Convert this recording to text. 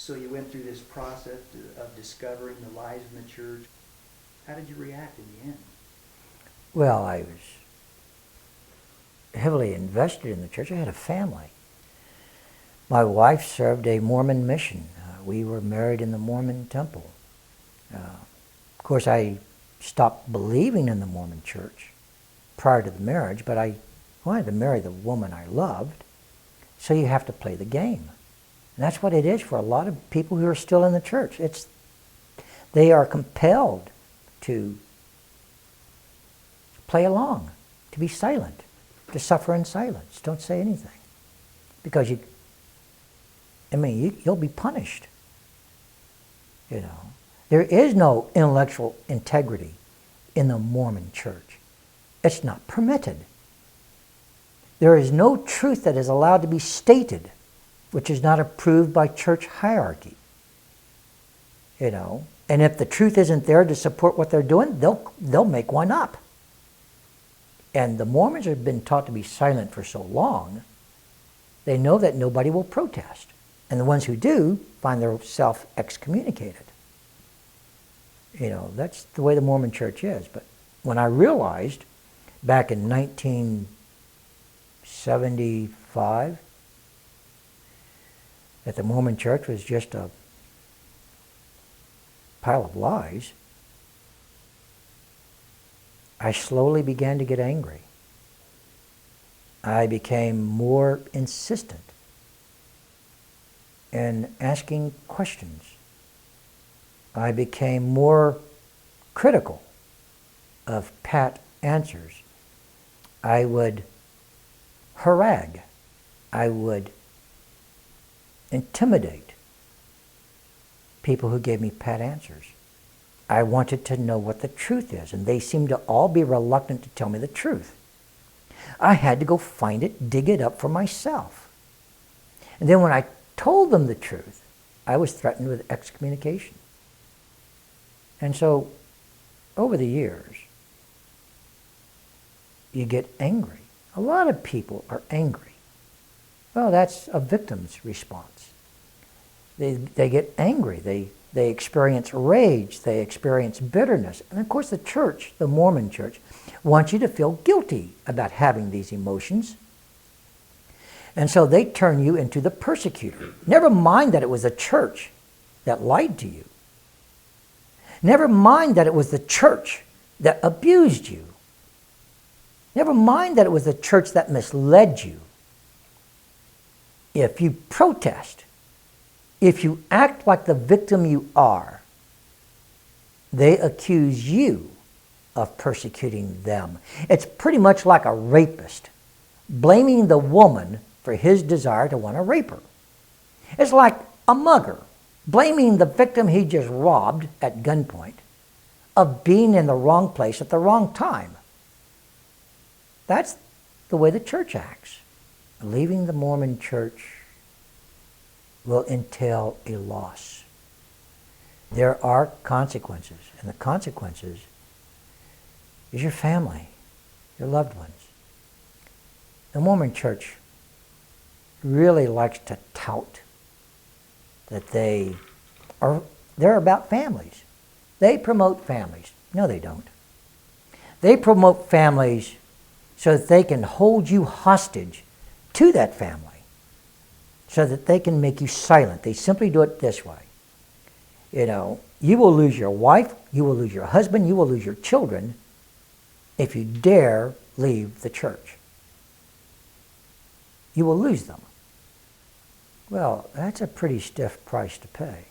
So you went through this process of discovering the lies in the church. How did you react in the end? Well, I was heavily invested in the church. I had a family. My wife served a Mormon mission. We were married in the Mormon temple. Of course, I stopped believing in the Mormon church prior to the marriage, but I wanted to marry the woman I loved, so you have to play the game. And that's what it is for a lot of people who are still in the church. They are compelled to play along, to be silent, to suffer in silence. Don't say anything. Because you'll be punished. You know, there is no intellectual integrity in the Mormon church. It's not permitted. There is no truth that is allowed to be stated which is not approved by church hierarchy. You know, and if the truth isn't there to support what they're doing, they'll make one up. And the Mormons have been taught to be silent for so long, they know that nobody will protest. And the ones who do find themselves excommunicated. You know, that's the way the Mormon church is. But when I realized back in 1975 that the Mormon church was just a pile of lies, I slowly began to get angry. I became more insistent in asking questions. I became more critical of pat answers. I would harangue. I would intimidate people who gave me pat answers. I wanted to know what the truth is, and they seemed to all be reluctant to tell me the truth. I had to go find it, dig it up for myself. And then when I told them the truth, I was threatened with excommunication. And so, over the years, you get angry. A lot of people are angry. Well, that's a victim's response. They get angry. They experience rage. They experience bitterness. And of course the church, the Mormon church, wants you to feel guilty about having these emotions. And so they turn you into the persecutor. Never mind that it was the church that lied to you. Never mind that it was the church that abused you. Never mind that it was the church that misled you. If you protest, if you act like the victim you are, they accuse you of persecuting them. It's pretty much like a rapist blaming the woman for his desire to want to rape her. It's like a mugger blaming the victim he just robbed at gunpoint of being in the wrong place at the wrong time. That's the way the church acts. Leaving the Mormon church will entail a loss. There are consequences, and the consequences is your family, your loved ones. The Mormon church really likes to tout that they're about families. They promote families. No, they don't. They promote families so that they can hold you hostage to that family, so that they can make you silent. They simply do it this way. You know, you will lose your wife, you will lose your husband, you will lose your children if you dare leave the church. You will lose them. Well, that's a pretty stiff price to pay.